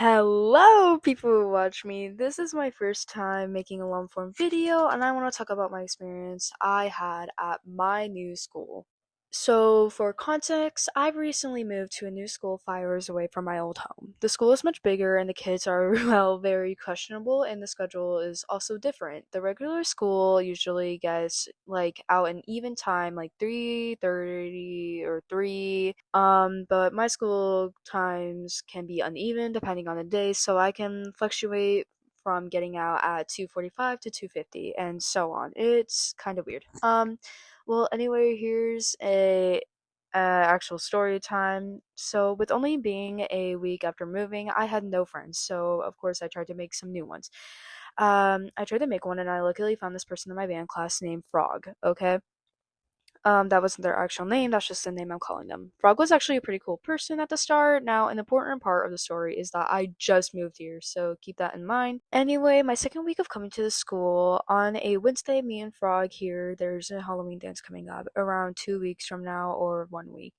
Hello, people who watch me. This is my first time making a long form video, and I want to talk about my experience I had at my new school. So, for context, I've recently moved to a new school 5 hours away from my old home. The school is much bigger, and the kids are, well, very questionable, and the schedule is also different. The regular school usually gets, out an even time, like 3:30 or 3, but my school times can be uneven depending on the day, so I can fluctuate from getting out at 2:45 to 2:50 and so on. It's kind of weird. Well, anyway, here's a actual story time. So, with only being a week after moving, I had no friends. So, of course, I tried to make some new ones. I tried to make one, and I luckily found this person in my band class named Frog. Okay, that wasn't their actual name, that's just the name I'm calling them. Frog was actually a pretty cool person at the start. Now, an important part of the story is that I just moved here, so keep that in mind. Anyway, my second week of coming to the school, on a Wednesday, me and Frog here, there's a Halloween dance coming up around 2 weeks from now or 1 week.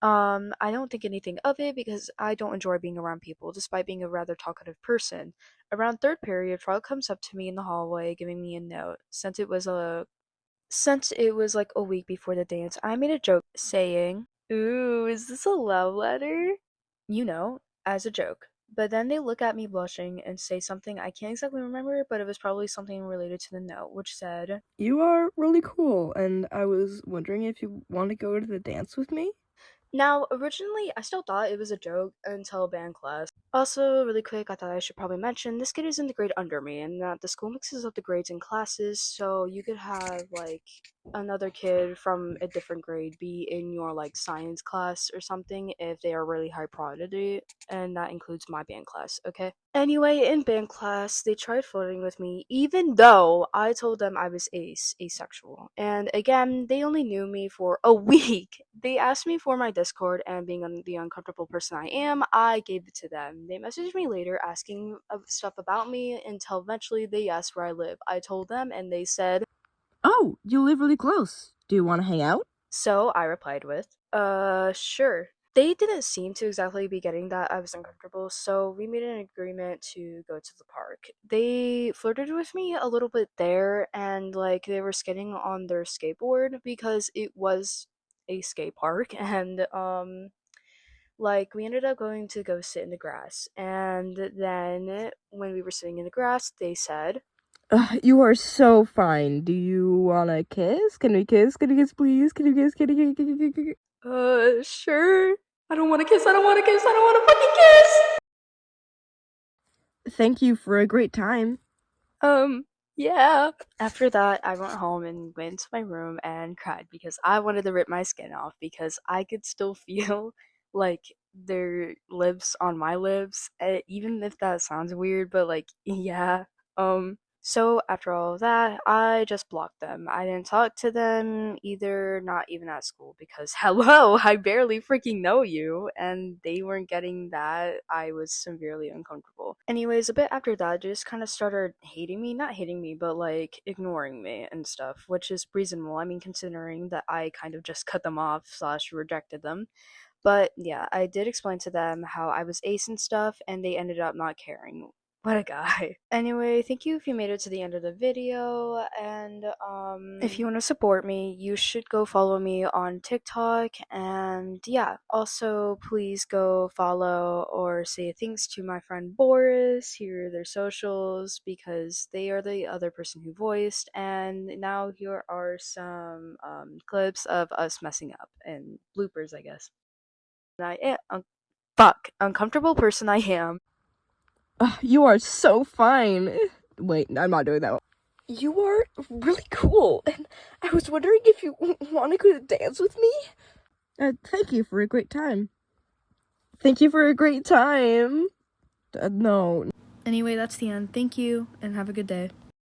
I don't think anything of it because I don't enjoy being around people, despite being a rather talkative person. Around third period, Frog comes up to me in the hallway, giving me a note. Since it was like a week before the dance, I made a joke saying, "Ooh, is this a love letter?" You know, as a joke. But then they look at me blushing and say something I can't exactly remember, but it was probably something related to the note, which said, You are really cool, and I was wondering if you want to go to the dance with me? now, originally, I still thought it was a joke until band class. Also, really quick, I thought I should probably mention this kid is in the grade under me, and that the school mixes up the grades in classes, so you could have, another kid from a different grade be in your, science class or something if they are really high priority, and that includes my band class, okay? Anyway, in band class, they tried flirting with me, even though I told them I was asexual. And again, they only knew me for a week. They asked me for my Discord, and being the uncomfortable person I am, I gave it to them. They messaged me later asking stuff about me until eventually they asked where I live. I told them, and they said, Oh, you live really close. Do you want to hang out? so I replied with, sure. They didn't seem to exactly be getting that I was uncomfortable, so we made an agreement to go to the park. They flirted with me a little bit there, and they were skating on their skateboard because it was a skate park, and we ended up going to go sit in the grass. And then when we were sitting in the grass, they said, You are so fine. Do you want to kiss? Can we kiss? Can we kiss, please? Can you kiss? Can you kiss? sure. I don't want to kiss, I don't want to kiss, I don't want to fucking kiss! Thank you for a great time. Yeah. After that, I went home and went into my room and cried because I wanted to rip my skin off because I could still feel like their lips on my lips, even if that sounds weird, but yeah. So after all of that, I just blocked them. I didn't talk to them either, not even at school, because hello, I barely freaking know you, and they weren't getting that. I was severely uncomfortable. Anyways, a bit after that, they just kind of started hating me, not hating me, but ignoring me and stuff, which is reasonable. I mean, considering that I kind of just cut them off slash rejected them. But yeah, I did explain to them how I was ace and stuff, and they ended up not caring. What a guy. Anyway, thank you if you made it to the end of the video, and if you want to support me, you should go follow me on TikTok, and yeah, also please go follow or say thanks to my friend Boris, here are their socials, because they are the other person who voiced, and now here are some clips of us messing up, and bloopers, I guess. I am. Fuck. Uncomfortable person I am. You are so fine. Wait, I'm not doing that one. You are really cool, and I was wondering if you want to go to dance with me? Thank you for a great time. Thank you for a great time. No. Anyway, that's the end. Thank you, and have a good day.